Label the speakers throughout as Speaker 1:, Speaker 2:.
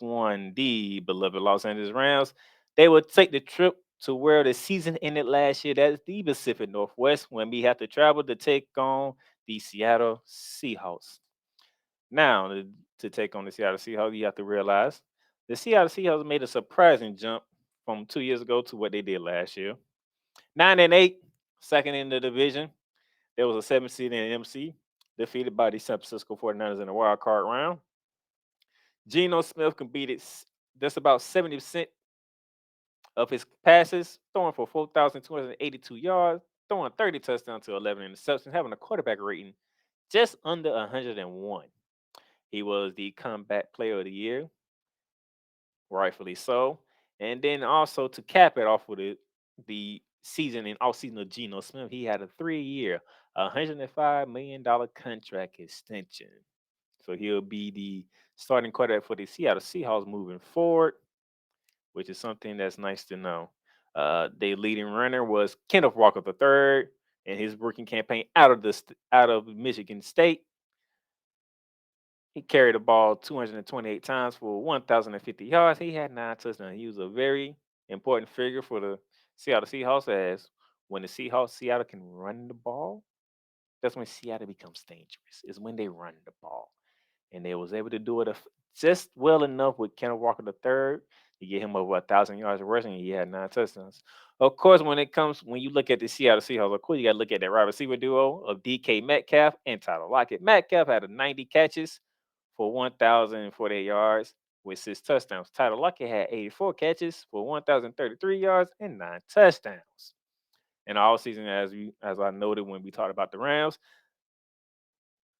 Speaker 1: won the beloved Los Angeles Rams. They would take the trip to where the season ended last year. That's the Pacific Northwest, when we have to travel to take on the Seattle Seahawks. Now, to take on the Seattle Seahawks, you have to realize the Seattle Seahawks made a surprising jump from 2 years ago to what they did last year. 9-8, second in the division. There was a 7 seed in MC, defeated by the San Francisco 49ers in the wild card round. Geno Smith completed just about 70% of his passes, throwing for 4,282 yards, throwing 30 touchdowns to 11 interceptions, having a quarterback rating just under 101. He was the comeback player of the year, rightfully so. And then also to cap it off with the season and off season of Geno Smith, he had a 3-year, $105 million contract extension. So he'll be the starting quarterback for the Seattle Seahawks moving forward, which is something that's nice to know. Their leading runner was Kenneth Walker III in his rookie campaign out of Michigan State. He carried the ball 228 times for 1,050 yards. He had 9 touchdowns. He was a very important figure for the Seattle Seahawks, as when the Seattle can run the ball, that's when Seattle becomes dangerous, is when they run the ball. And they was able to do it just well enough with Kenneth Walker III to get him over 1,000 yards rushing. He had 9 touchdowns. Of course, when you look at the Seattle Seahawks, of course you got to look at that wide receiver duo of DK Metcalf and Tyler Lockett. Metcalf had a 90 catches for 1,048 yards with 6 touchdowns. Tyler Lockett had 84 catches for 1,033 yards and 9 touchdowns. And all season, as I noted when we talked about the Rams,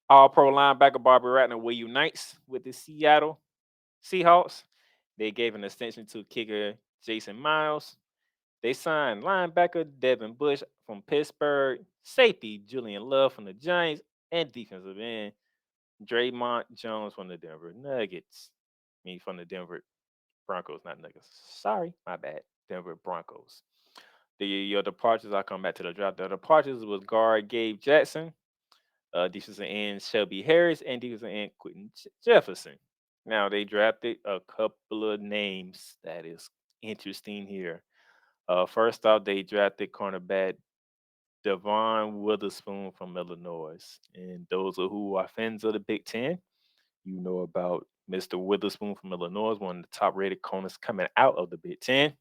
Speaker 1: All Pro linebacker Bobby Ratner reunites with the Seattle Seahawks. They gave an extension to kicker Jason Miles. They signed linebacker Devin Bush from Pittsburgh, safety Julian Love from the Giants, and defensive end Draymond Jones from the Denver Nuggets. I mean, from the Denver Broncos, not Nuggets. Sorry, my bad. Denver Broncos. Your departures, I'll come back to the draft. The departures was guard Gabe Jackson, defensive end Shelby Harris, and defensive end Quentin Jefferson. Now, they drafted a couple of names that is interesting here. First off, they drafted cornerback Devon Witherspoon from Illinois. And those who are fans of the Big Ten, you know about Mr. Witherspoon from Illinois, one of the top rated corners coming out of the Big Ten,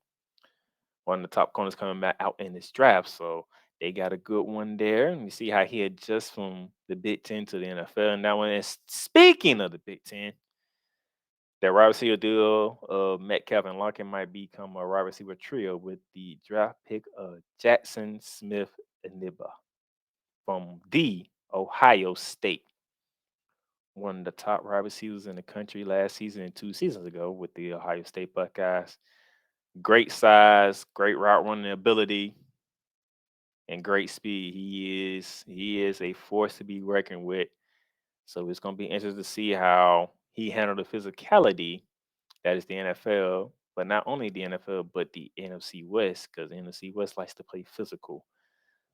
Speaker 1: one of the top corners coming back out in this draft. So they got a good one there. And you see how he adjusts from the Big Ten to the NFL. And that one is speaking of the Big Ten, that wide receiver duo of Metcalf and Lockett might become a wide receiver trio with the draft pick of Jackson Smith Aniba from the Ohio State. One of the top wide receivers in the country last season and 2 seasons ago with the Ohio State Buckeyes. Great size, great route running ability, and great speed. He is a force to be reckoned with. So it's going to be interesting to see how he handled the physicality that is the NFL, but not only the NFL, but the NFC West, because the NFC West likes to play physical.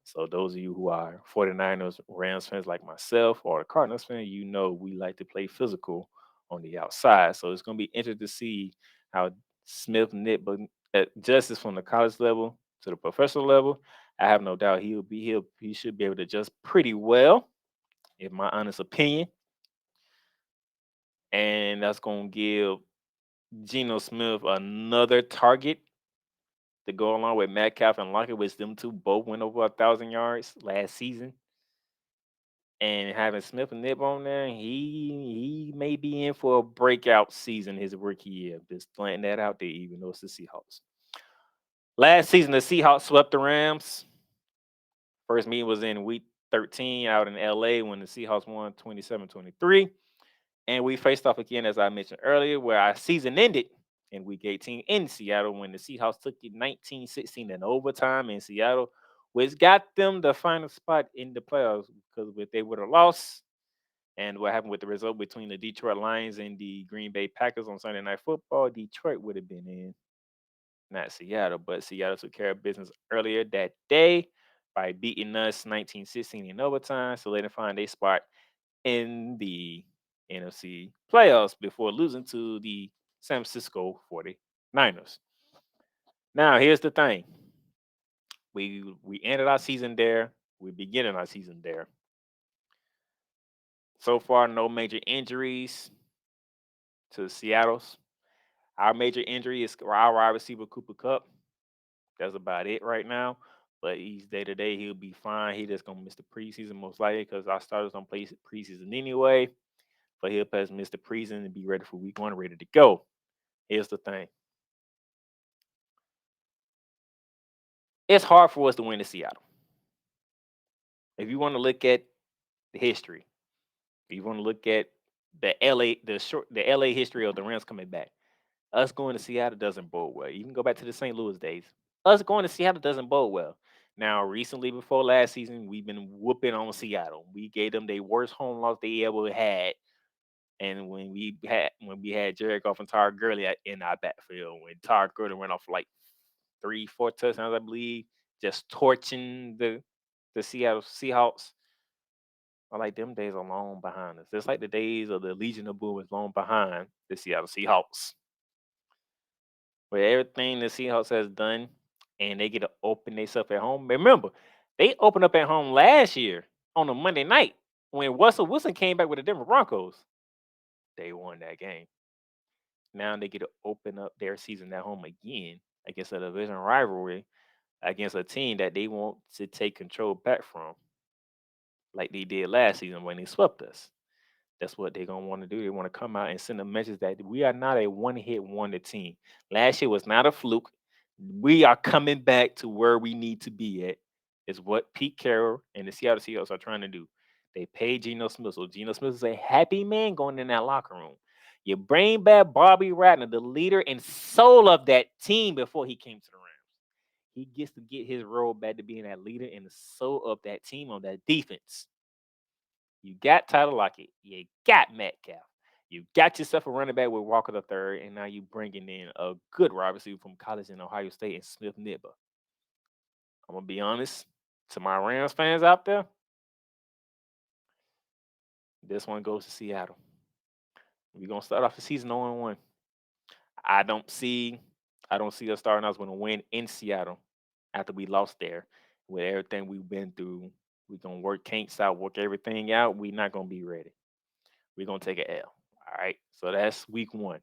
Speaker 1: So those of you who are 49ers, Rams fans like myself, or the Cardinals fan, you know we like to play physical on the outside. So it's going to be interesting to see how Smith knit justice from the college level to the professional level. I have no doubt he should be able to adjust pretty well, in my honest opinion. And that's going to give Geno Smith another target to go along with Metcalf and Lockett, which them two both went over 1,000 yards last season. And having Smith and Nip on there, he may be in for a breakout season his rookie year. Just planting that out there, even though it's the Seahawks. Last season, the Seahawks swept the Rams. First meeting was in week 13 out in LA when the Seahawks won 27-23. And we faced off again, as I mentioned earlier, where our season ended in week 18 in Seattle when the Seahawks took it 19-16 in overtime in Seattle, which got them the final spot in the playoffs, because if they would have lost, and what happened with the result between the Detroit Lions and the Green Bay Packers on Sunday Night Football, Detroit would have been in, not Seattle. But Seattle took care of business earlier that day by beating us 19-16 in overtime, solidifying their spot in the NFC playoffs before losing to the San Francisco 49ers. Now, here's the thing. We ended our season there. We're beginning our season there. So far, no major injuries to Seattle's. Our major injury is our wide receiver Cooper Cup. That's about it right now. But he's day to day. He'll be fine. He just gonna miss the preseason most likely because our starters don't play preseason anyway. But he'll pass miss the preseason and be ready for week one, ready to go. Here's the thing. It's hard for us to win in Seattle. If you want to look at the history, if you want to look at the LA history of the Rams coming back, us going to Seattle doesn't bode well. You can go back to the St. Louis days. Us going to Seattle doesn't bode well. Now, recently, before last season, we've been whooping on Seattle. We gave them their worst home loss they ever had. And when we had Jared Goff and Todd Gurley in our backfield, when Todd Gurley went off like 3, 4 touchdowns, I believe, just torching the Seattle Seahawks. I like them days are long behind us. It's like the days of the Legion of Boom is long behind the Seattle Seahawks. With everything the Seahawks has done, and they get to open themselves at home. Remember, they opened up at home last year on a Monday night when Russell Wilson came back with the Denver Broncos. They won that game. Now they get to open up their season at home again against a division rivalry against a team that they want to take control back from, like they did last season when they swept us. That's what they're gonna want to do. They want to come out and send a message that we are not a one-hit wonder team. Last year was not a fluke. We are coming back to where we need to be at. Is what Pete Carroll and the Seattle Seahawks are trying to do. They paid Geno Smith, so Geno Smith is a happy man going in that locker room. You bring back Bobby Ratner, the leader and soul of that team, before he came to the Rams. He gets to get his role back to being that leader and the soul of that team on that defense. You got Tyler Lockett. You got Metcalf. You got yourself a running back with Walker the third, and now you bringing in a good wide receiver from college in Ohio State and Smith Nibba. I'm gonna be honest to my Rams fans out there. This one goes to Seattle. We're gonna start off the season 0-1. I don't see, I don't see us starting out with a win in Seattle after we lost there. With everything we've been through, we're gonna work kinks out, work everything out. We're not gonna be ready. We're gonna take an L. All right. So that's week one.